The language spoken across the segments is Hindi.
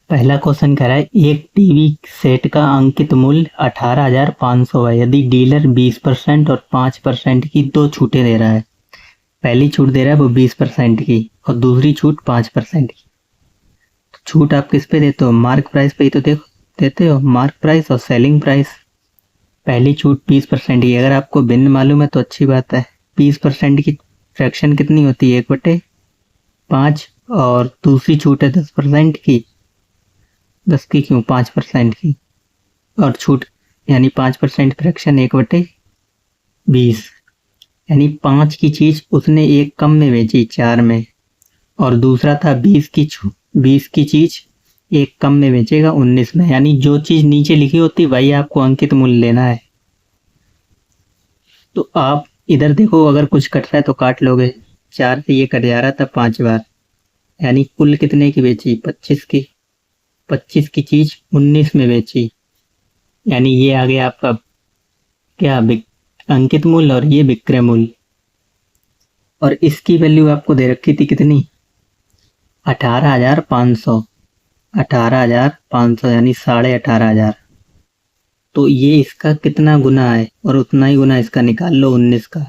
पहला क्वेश्चन कह रहा है एक टीवी सेट का अंकित मूल्य 18,500 है यदि डीलर 20% और 5% की दो छूटें दे रहा है। पहली छूट दे रहा है वो 20% की और दूसरी छूट 5% की। तो छूट आप किस पे देते हो? मार्क प्राइस पे ही तो देते हो, मार्क प्राइस और सेलिंग प्राइस। पहली छूट 20% की, अगर आपको भिन्न मालूम है तो अच्छी बात है। 20% की फ्रैक्शन कितनी होती है? 1/5। और दूसरी छूट है 10% की। 10 की क्यों? 5% की। और छूट यानी 5% फ्रैक्शन 1/20, यानी 5 की चीज उसने एक कम में बेची 4 में, और दूसरा था 20 की चीज एक कम में बेचेगा 19 में। यानी जो चीज नीचे लिखी होती वही आपको अंकित मूल्य लेना है। तो आप इधर देखो, अगर कुछ कट रहा है तो काट लोगे। 4 से ये कट जा रहा था 5 बार, यानी कुल कितने की बेची? 25 की। 25 की चीज 19 में बेची, यानी ये आ गया आपका क्या? अंकित मूल्य, और ये विक्रय मूल्य। और इसकी वैल्यू आपको दे रखी थी कितनी? 18,500। 18,500 यानी 18,500। तो ये इसका कितना गुना है, और उतना ही गुना इसका निकाल लो 19 का।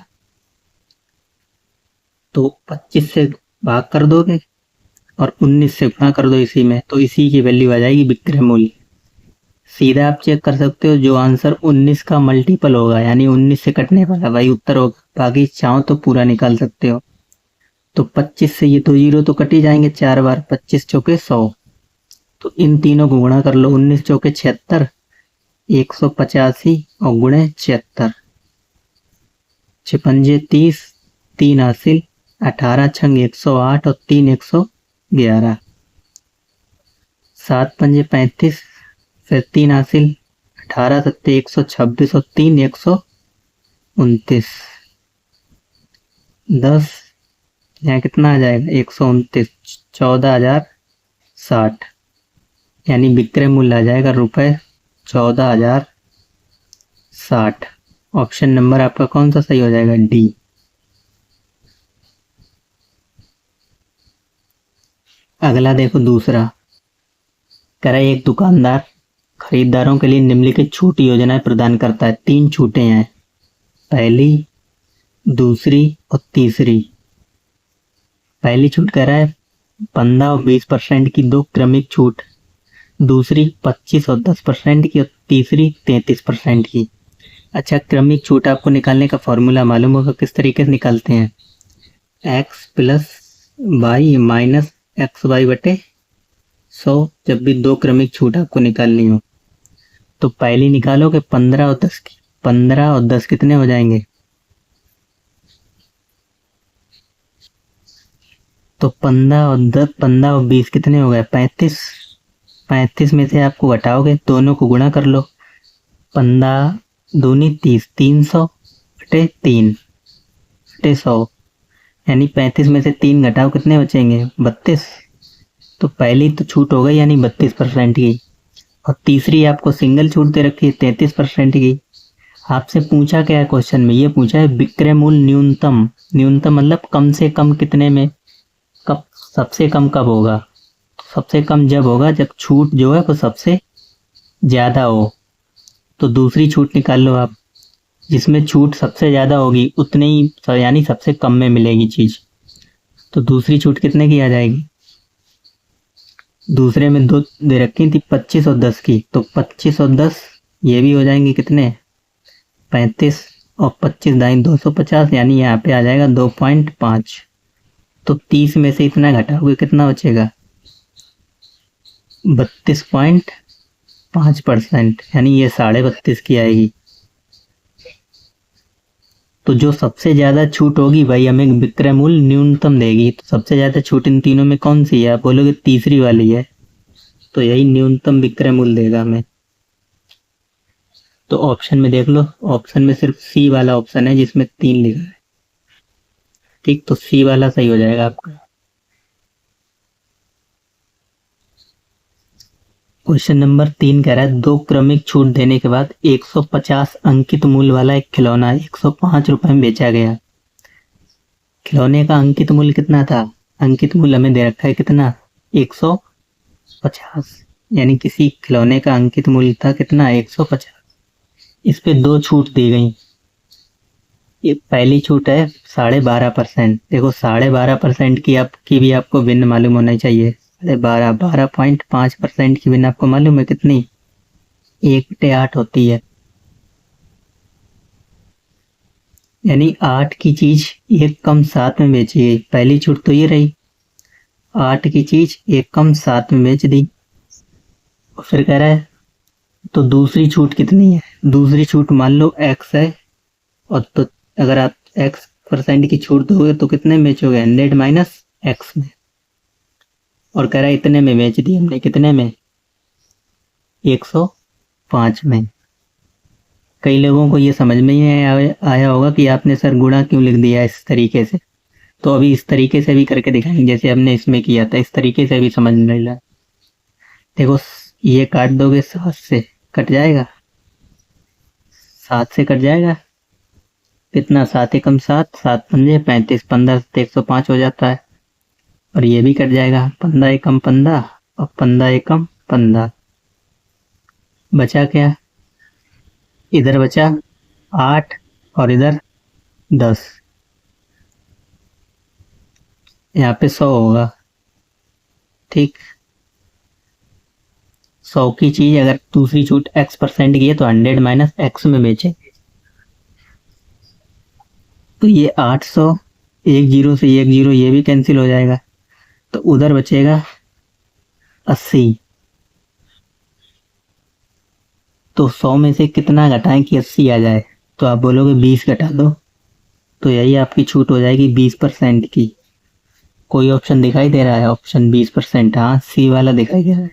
तो 25 से भाग कर दोगे और 19 से गुणा कर दो इसी में, तो इसी की वैल्यू आ जाएगी विक्रय मूल्य। सीधा आप चेक कर सकते हो, जो आंसर 19 का मल्टीपल होगा यानी 19 से कटने वाला वही उत्तर होगा। बाकी चाहो तो पूरा निकाल सकते हो। तो 25 से ये तो जीरो तो कट ही जाएंगे 4 बार। 25 चौके 100। तो इन तीनों को गुणा कर लो। 19 चौके 76, 185 और गुणे 76। 56 30, 3 हासिल, 18 छंग 108 और 3 111। 7 पंजे 35, फिर 3 हासिल, 18 सत्ते 126 और 3 129। 10 यहाँ कितना आ जाएगा? 129। 14,060, यानी विक्रय मूल्य आ जाएगा रुपए 14,060। ऑप्शन नंबर आपका कौन सा सही हो जाएगा? डी। अगला देखो दूसरा। कह रहा है एक दुकानदार खरीदारों के लिए निम्नलिखित छूट योजनाएं प्रदान करता है। 3 छूटें हैं, पहली, दूसरी और तीसरी। पहली छूट कह रहा है 15 और 20% की दो क्रमिक छूट, दूसरी 25 और 10% की, और तीसरी 33% की। अच्छा, क्रमिक छूट आपको निकालने का फॉर्मूला मालूम होगा, किस तरीके से निकालते हैं? x plus y minus x y बटे 100, जब भी दो क्रमिक छूट आपको निकालनी हो। तो पहली निकालोगे 15 और 10 की। 15 और 10 कितने हो जाएंगे? तो 15 और 20 कितने हो गए? 35। 35 में से आपको घटाओगे, दोनों को गुणा कर लो। 15 दूनी 30, 300 बटे 3 बटे 100, यानी 35 में से 3 घटाओ, कितने बचेंगे? 32। तो पहली तो छूट हो गई यानी 32% की, और तीसरी आपको सिंगल छूट दे रखी है 33% की। आपसे पूछा क्या है क्वेश्चन में? ये पूछा है विक्रय मूल्य न्यूनतम। न्यूनतम मतलब कम से कम कितने में, कब सबसे कम कब होगा? सबसे कम जब होगा जब छूट जो है वो सबसे ज्यादा हो। तो दूसरी छूट निकाल लो आप, जिसमें छूट सबसे ज्यादा होगी उतने ही यानी सबसे कम में मिलेगी चीज। तो दूसरी छूट कितने की आ जाएगी? दूसरे में दो दे रखी थी 25 और 10 की, तो 25 और 10 ये भी हो जाएंगे कितने? 35, और 25 दाइन 250, यानी यहाँ पे आ जाएगा 2.5। तो 30 में से इतना घटाओगे कितना बचेगा? 32.5%, यानी ये 32.5 की आएगी। तो जो सबसे ज्यादा छूट होगी वही हमें विक्रय मूल्य न्यूनतम देगी। तो सबसे ज्यादा छूट इन तीनों में कौन सी है? आप बोलोगे तीसरी वाली है, तो यही न्यूनतम विक्रय मूल्य देगा हमें। तो ऑप्शन में देख लो, ऑप्शन में सिर्फ सी वाला ऑप्शन है जिसमें 3 लिखा है। ठीक, तो सी वाला सही हो जाएगा आपका। क्वेश्चन नंबर 3 कह रहा है दो क्रमिक छूट देने के बाद 150 अंकित मूल्य वाला एक खिलौना 105 रुपए में बेचा गया। खिलौने का अंकित मूल्य कितना था? अंकित मूल्य हमें दे रखा है कितना? 150। यानी किसी खिलौने का अंकित मूल्य था कितना 150। इस पे दो छूट दी गई। ये पहली छूट है 12.5%। देखो 12.5% की भी आपको भिन्न मालूम होना चाहिए। 12.5% की भिन्न आपको मालूम है कितनी? 1/8 होती है। यानी 8 की चीज एक कम 7 में बेची गई। पहली छूट तो ये रही, 8 की चीज एक कम 7 में बेच दी। फिर कह रहा है तो दूसरी छूट कितनी है? दूसरी छूट मान लो x है, और तो अगर आप x% की छूट दोगे तो कितने में बेचोगे? 100 माइनस x में। और कह रहा है इतने में बेच दी हमने। कितने में? 105 में। कई लोगों को ये समझ में ही आया होगा कि आपने सर गुणा क्यों लिख दिया इस तरीके से। तो अभी इस तरीके से भी करके दिखाएंगे, जैसे हमने इसमें किया था। इस तरीके से भी समझ में लगा। देखो ये काट दोगे 7 से, कट जाएगा। 7 से कट जाएगा कितना? 7 एकम 7, 7 पंजे 35, 15 से 105 हो जाता है। और ये भी कट जाएगा, 15 एकम 15 और 15 एकम 15। बचा क्या? इधर बचा 8 और इधर 10। यहाँ पे 100 होगा। ठीक, 100 की चीज अगर दूसरी छूट x% की है तो 100 माइनस x में बेचे। तो ये 800, एक जीरो से एक जीरो ये भी कैंसिल हो जाएगा, तो उधर बचेगा 80। तो 100 में से कितना घटाएं कि 80 आ जाए? तो आप बोलोगे 20 घटा दो, तो यही आपकी छूट हो जाएगी 20% की। कोई ऑप्शन दिखाई दे रहा है? ऑप्शन 20%? हाँ, सी वाला दिखाई दे रहा है।